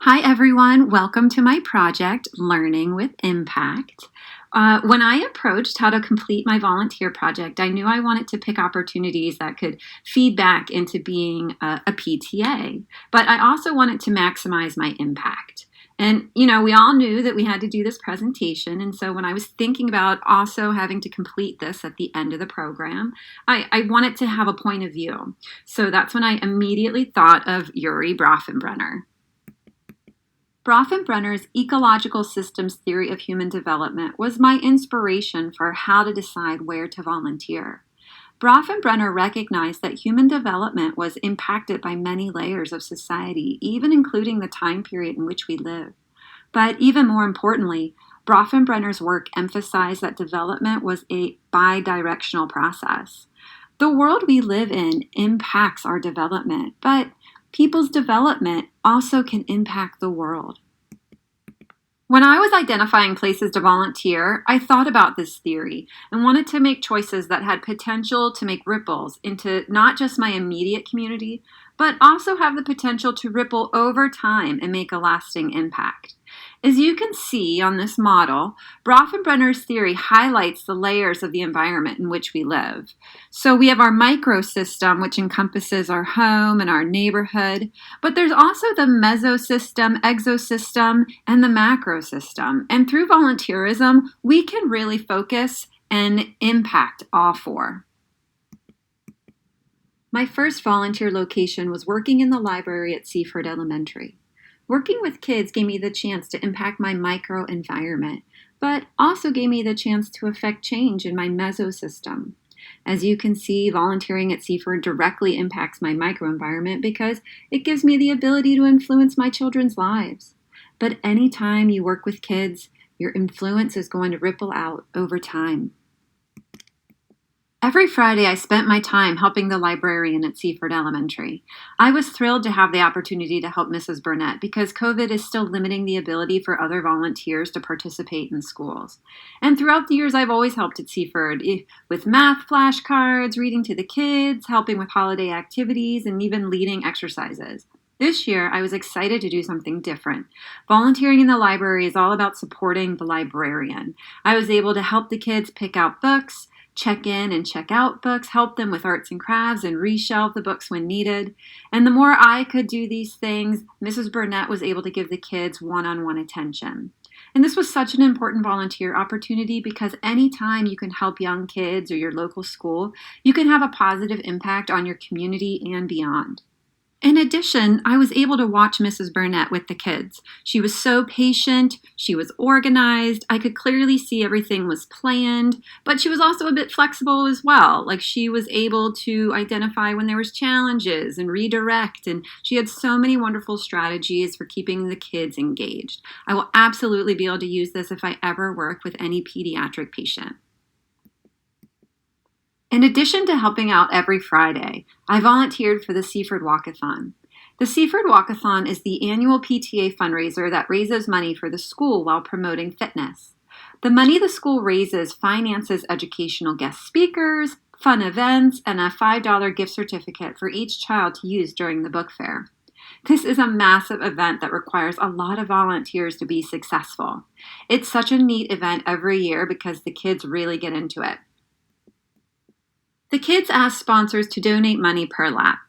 Hi, everyone. Welcome to my project, Learning with Impact. When I approached how to complete my volunteer project, I knew I wanted to pick opportunities that could feed back into being a PTA, but I also wanted to maximize my impact. And, we all knew that we had to do this presentation. And so when I was thinking about also having to complete this at the end of the program, I wanted to have a point of view. So that's when I immediately thought of Urie Bronfenbrenner. Bronfenbrenner's ecological systems theory of human development was my inspiration for how to decide where to volunteer. Bronfenbrenner recognized that human development was impacted by many layers of society, even including the time period in which we live. But even more importantly, Bronfenbrenner's work emphasized that development was a bidirectional process. The world we live in impacts our development, but people's development also can impact the world. When I was identifying places to volunteer, I thought about this theory and wanted to make choices that had potential to make ripples into not just my immediate community, but also have the potential to ripple over time and make a lasting impact. As you can see on this model, Bronfenbrenner's theory highlights the layers of the environment in which we live. So we have our microsystem, which encompasses our home and our neighborhood, but there's also the mesosystem, exosystem, and the macrosystem. And through volunteerism, we can really focus and impact all four. My first volunteer location was working in the library at Seaford Elementary. Working with kids gave me the chance to impact my microenvironment, but also gave me the chance to affect change in my mesosystem. As you can see, volunteering at Seaford directly impacts my microenvironment because it gives me the ability to influence my children's lives. But anytime you work with kids, your influence is going to ripple out over time. Every Friday, I spent my time helping the librarian at Seaford Elementary. I was thrilled to have the opportunity to help Mrs. Burnett because COVID is still limiting the ability for other volunteers to participate in schools. And throughout the years, I've always helped at Seaford with math flashcards, reading to the kids, helping with holiday activities, and even leading exercises. This year, I was excited to do something different. Volunteering in the library is all about supporting the librarian. I was able to help the kids pick out books, check in and check out books, help them with arts and crafts, and reshelve the books when needed. And the more I could do these things, Mrs. Burnett was able to give the kids one-on-one attention. And this was such an important volunteer opportunity because anytime you can help young kids or your local school, you can have a positive impact on your community and beyond. In addition, I was able to watch Mrs. Burnett with the kids. She was so patient, she was organized, I could clearly see everything was planned, but she was also a bit flexible as well. Like she was able to identify when there was challenges and redirect, and she had so many wonderful strategies for keeping the kids engaged. I will absolutely be able to use this if I ever work with any pediatric patient. In addition to helping out every Friday, I volunteered for the Seaford Walkathon. The Seaford Walkathon is the annual PTA fundraiser that raises money for the school while promoting fitness. The money the school raises finances educational guest speakers, fun events, and a $5 gift certificate for each child to use during the book fair. This is a massive event that requires a lot of volunteers to be successful. It's such a neat event every year because the kids really get into it. The kids ask sponsors to donate money per lap,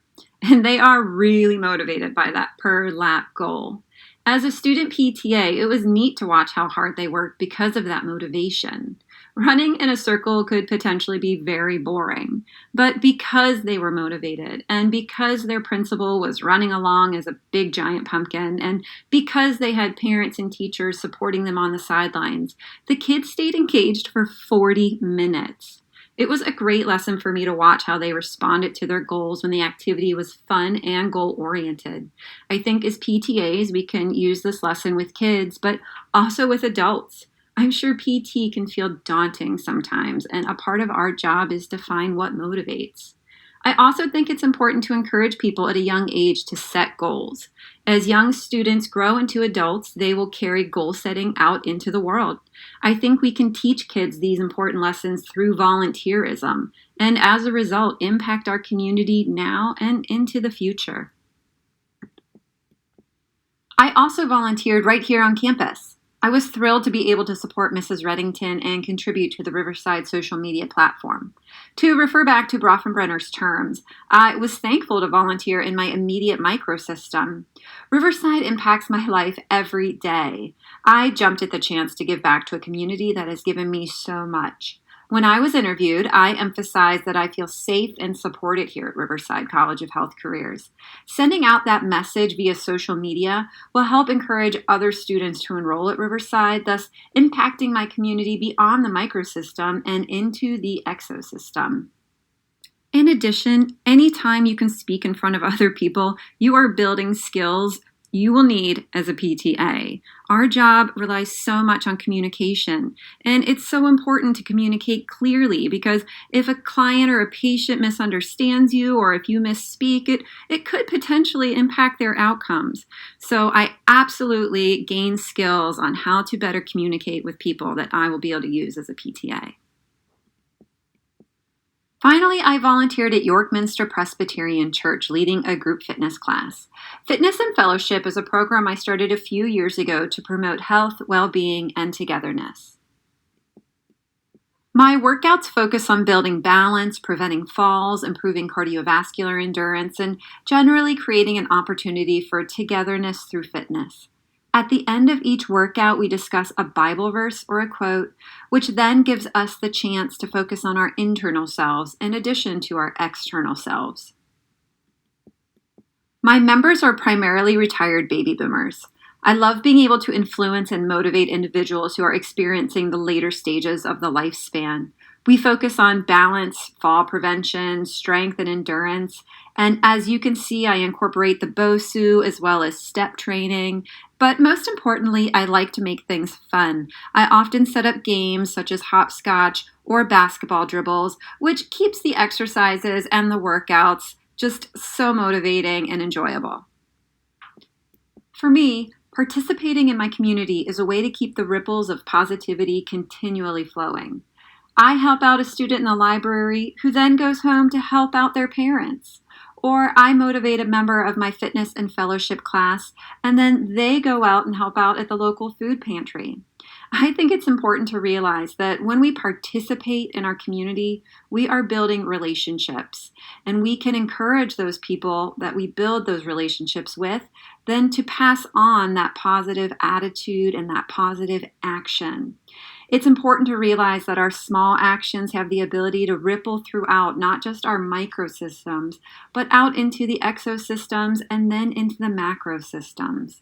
and they are really motivated by that per lap goal. As a student PTA, it was neat to watch how hard they worked because of that motivation. Running in a circle could potentially be very boring, but because they were motivated, and because their principal was running along as a big giant pumpkin, and because they had parents and teachers supporting them on the sidelines, the kids stayed engaged for 40 minutes. It was a great lesson for me to watch how they responded to their goals when the activity was fun and goal-oriented. I think as PTAs, we can use this lesson with kids, but also with adults. I'm sure PT can feel daunting sometimes, and a part of our job is to find what motivates. I also think it's important to encourage people at a young age to set goals. As young students grow into adults, they will carry goal setting out into the world. I think we can teach kids these important lessons through volunteerism, and as a result, impact our community now and into the future. I also volunteered right here on campus. I was thrilled to be able to support Mrs. Reddington and contribute to the Riverside social media platform. To refer back to Brofenbrenner's terms, I was thankful to volunteer in my immediate microsystem. Riverside impacts my life every day. I jumped at the chance to give back to a community that has given me so much. When I was interviewed, I emphasized that I feel safe and supported here at Riverside College of Health Careers. Sending out that message via social media will help encourage other students to enroll at Riverside, thus impacting my community beyond the microsystem and into the exosystem. In addition, anytime you can speak in front of other people, you are building skills you will need as a PTA. Our job relies so much on communication, and it's so important to communicate clearly because if a client or a patient misunderstands you or if you misspeak, it could potentially impact their outcomes. So I absolutely gain skills on how to better communicate with people that I will be able to use as a PTA. Finally, I volunteered at York Minster Presbyterian Church leading a group fitness class. Fitness and Fellowship is a program I started a few years ago to promote health, well-being, and togetherness. My workouts focus on building balance, preventing falls, improving cardiovascular endurance, and generally creating an opportunity for togetherness through fitness. At the end of each workout, we discuss a Bible verse or a quote, which then gives us the chance to focus on our internal selves in addition to our external selves. My members are primarily retired baby boomers. I love being able to influence and motivate individuals who are experiencing the later stages of the lifespan. We focus on balance, fall prevention, strength, and endurance. And as you can see, I incorporate the BOSU as well as step training. But most importantly, I like to make things fun. I often set up games such as hopscotch or basketball dribbles, which keeps the exercises and the workouts just so motivating and enjoyable. For me, participating in my community is a way to keep the ripples of positivity continually flowing. I help out a student in the library who then goes home to help out their parents. Or I motivate a member of my fitness and fellowship class, and then they go out and help out at the local food pantry. I think it's important to realize that when we participate in our community, we are building relationships, and we can encourage those people that we build those relationships with then to pass on that positive attitude and that positive action. It's important to realize that our small actions have the ability to ripple throughout not just our microsystems, but out into the exosystems and then into the macrosystems.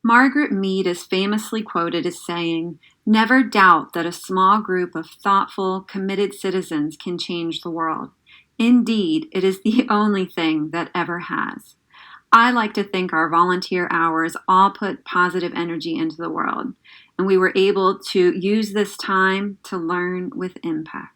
Margaret Mead is famously quoted as saying, "Never doubt that a small group of thoughtful, committed citizens can change the world. Indeed, it is the only thing that ever has." I like to think our volunteer hours all put positive energy into the world, and we were able to use this time to learn with impact.